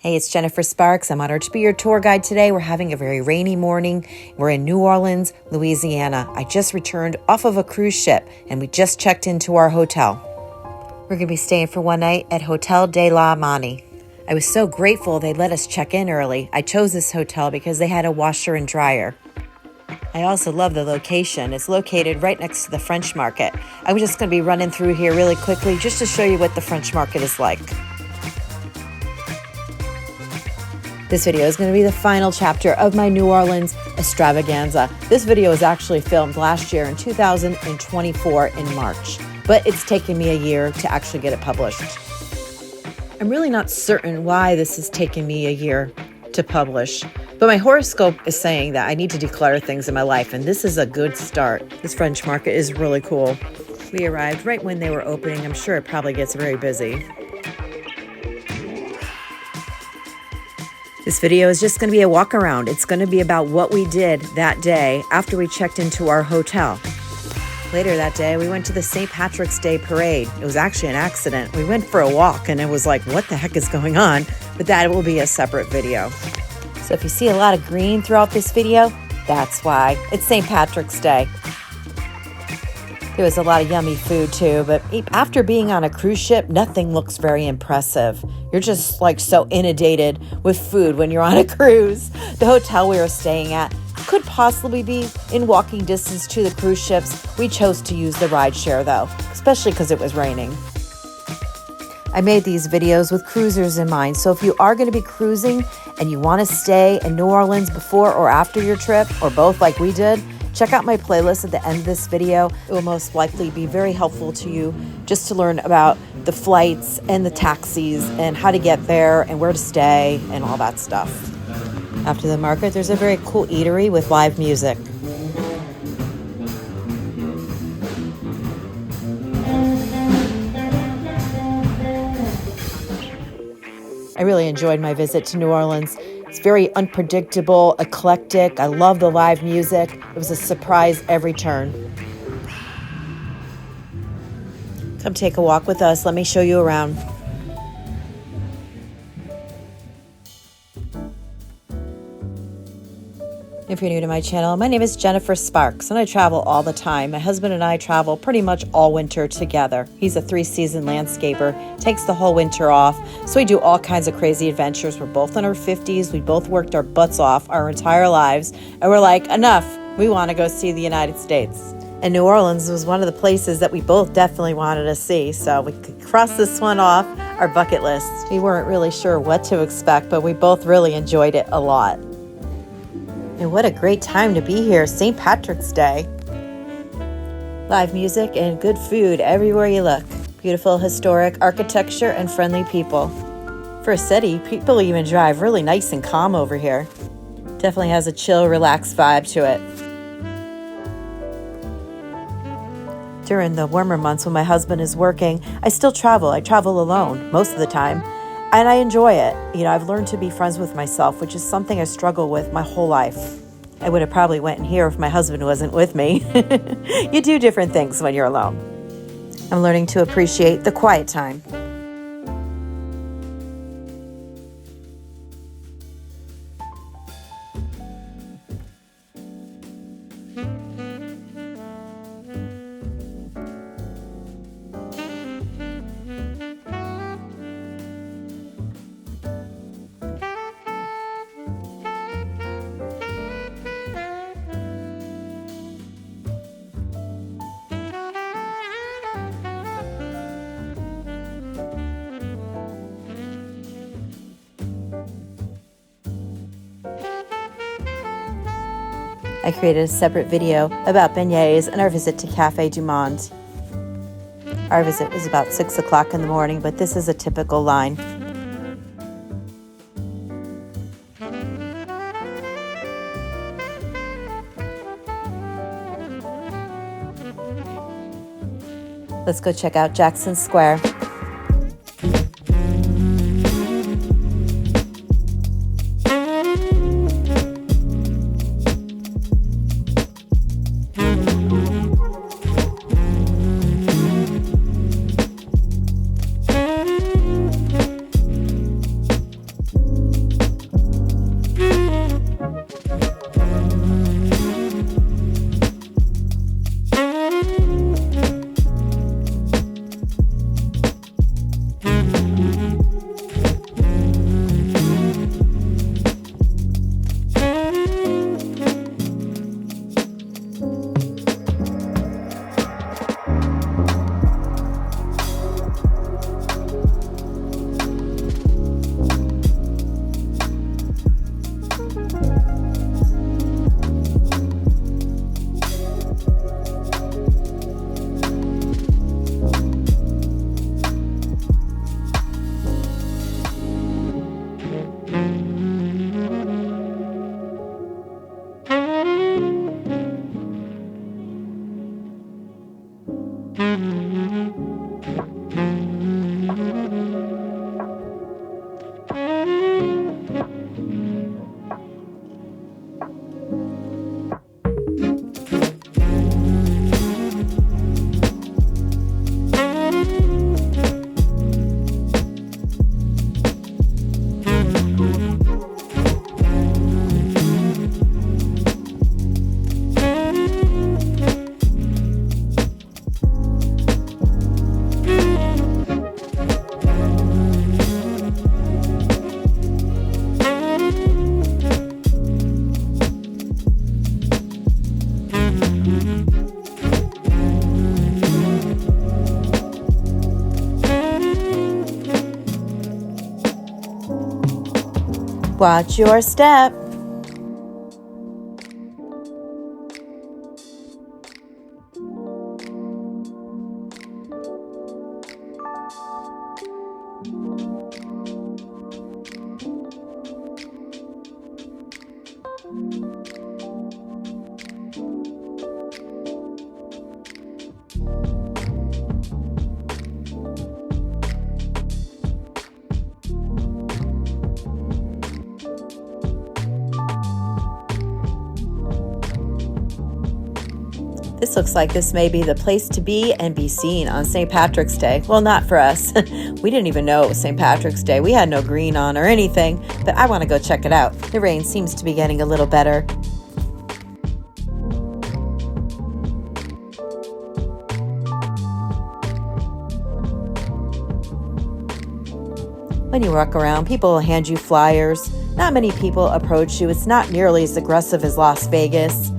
Hey, it's Jennifer Sparks. I'm honored to be your tour guide today. We're having a very rainy morning. We're in New Orleans, Louisiana. I just returned off of a cruise ship and we just checked into our hotel. We're going to be staying for one night at Hotel de la Monnaie. I was so grateful they let us check in early. I chose this hotel because they had a washer and dryer. I also love the location. It's located right next to the French market. I'm just going to be running through here really quickly just to show you what the French market is like. This video is going to be the final chapter of my New Orleans extravaganza. This video was actually filmed last year in 2024 in March, but it's taken me a year to actually get it published. I'm really not certain why this has taken me a year to publish, but my horoscope is saying that I need to declutter things in my life, and this is a good start. This French market is really cool. We arrived right when they were opening. I'm sure it probably gets very busy. This video is just going to be a walk around. It's going to be about what we did that day after we checked into our hotel. Later that day, we went to the St. Patrick's Day parade. It was actually an accident. We went for a walk and it was like, what the heck is going on? But that will be a separate video. So if you see a lot of green throughout this video, that's why. It's St. Patrick's Day. There was a lot of yummy food too, but after being on a cruise ship, nothing looks very impressive. You're just like so inundated with food when you're on a cruise. The hotel we were staying at could possibly be in walking distance to the cruise ships. We chose to use the rideshare though, especially because it was raining. I made these videos with cruisers in mind, so if you are going to be cruising and you want to stay in New Orleans before or after your trip, or both like we did, check out my playlist at the end of this video. It will most likely be very helpful to you just to learn about the flights and the taxis and how to get there and where to stay and all that stuff. After the market, there's a very cool eatery with live music. I really enjoyed my visit to New Orleans. It's very unpredictable, eclectic. I love the live music. It was a surprise every turn. Come take a walk with us. Let me show you around. If you're new to my channel, my name is Jennifer Sparks, and I travel all the time. My husband and I travel pretty much all winter together. He's a 3-season landscaper, takes the whole winter off, so we do all kinds of crazy adventures. We're both in our 50s. We both worked our butts off our entire lives, and we're like, enough. We want to go see the United States. And New Orleans was one of the places that we both definitely wanted to see, so we could cross this one off our bucket list. We weren't really sure what to expect, but we both really enjoyed it a lot. And what a great time to be here, St. Patrick's Day. Live music and good food everywhere you look. Beautiful historic architecture and friendly people. For a city, people even drive really nice and calm over here. Definitely has a chill, relaxed vibe to it. During the warmer months when my husband is working, I still travel. I travel alone most of the time. And I enjoy it. You know, I've learned to be friends with myself, which is something I struggle with my whole life. I would have probably went in here if my husband wasn't with me. You do different things when you're alone. I'm learning to appreciate the quiet time. I created a separate video about beignets and our visit to Café du Monde. Our visit was about 6 o'clock in the morning, but this is a typical line. Let's go check out Jackson Square. Watch your step. This looks like this may be the place to be and be seen on St. Patrick's Day. Well, not for us. We didn't even know it was St. Patrick's Day. We had no green on or anything, but I want to go check it out. The rain seems to be getting a little better. When you walk around, people will hand you flyers. Not many people approach you. It's not nearly as aggressive as Las Vegas.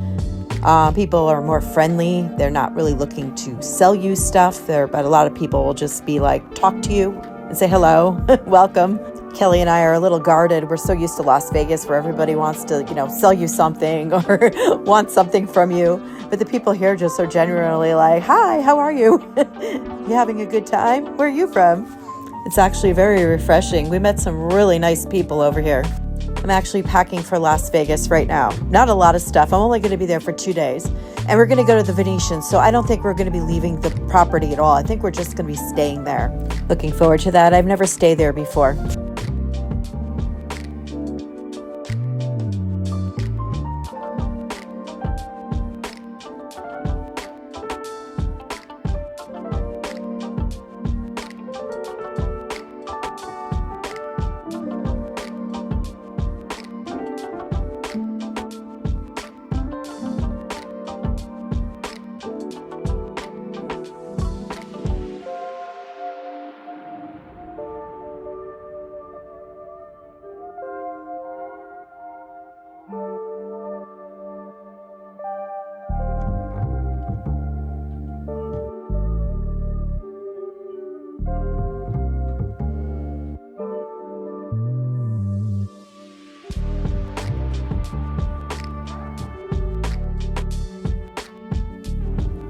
People are more friendly. They're not really looking to sell you stuff there, but a lot of people will just be like, talk to you and say hello, welcome. Kelly and I are a little guarded. We're so used to Las Vegas where everybody wants to, sell you something or want something from you. But the people here just are genuinely like, hi, how are you? You having a good time? Where are you from? It's actually very refreshing. We met some really nice people over here. I'm actually packing for Las Vegas right now. Not a lot of stuff. I'm only going to be there for 2 days. And we're going to go to the Venetian, so I don't think we're going to be leaving the property at all. I think we're just going to be staying there. Looking forward to that. I've never stayed there before.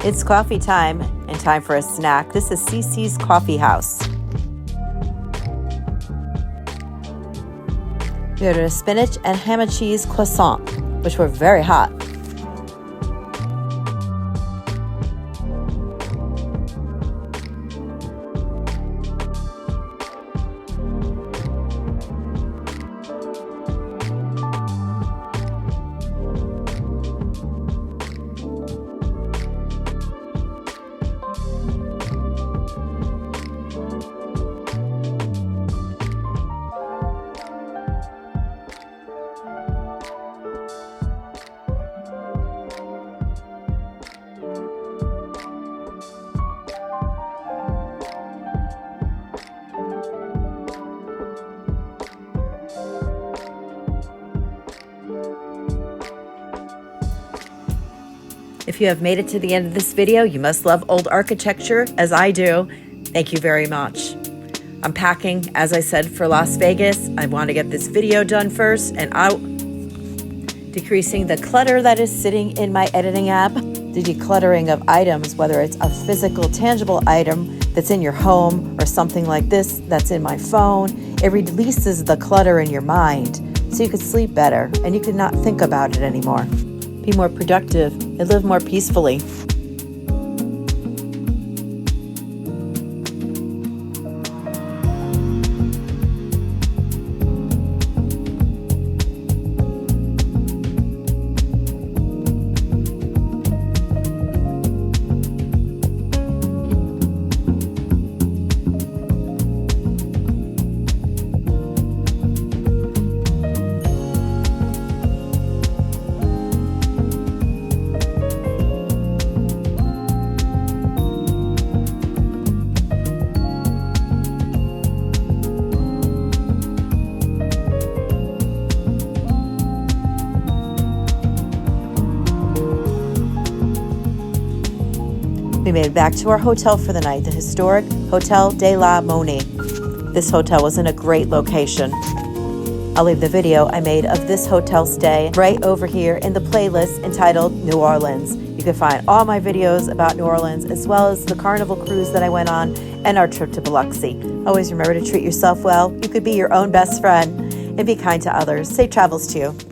It's coffee time and time for a snack. This is CC's Coffee House. We ordered a spinach and ham and cheese croissant, which were very hot. If you have made it to the end of this video, you must love old architecture, as I do. Thank you very much. I'm packing, as I said, for Las Vegas. I want to get this video done first, and decreasing the clutter that is sitting in my editing app, the decluttering of items, whether it's a physical, tangible item that's in your home or something like this that's in my phone. It releases the clutter in your mind so you could sleep better and you could not think about it anymore. Be more productive and live more peacefully. We made it back to our hotel for the night, the historic Hotel de la Monnaie. This hotel was in a great location. I'll leave the video I made of this hotel stay right over here in the playlist entitled New Orleans. You can find all my videos about New Orleans, as well as the Carnival cruise that I went on and our trip to Biloxi. Always remember to treat yourself well. You could be your own best friend and be kind to others. Safe travels to you.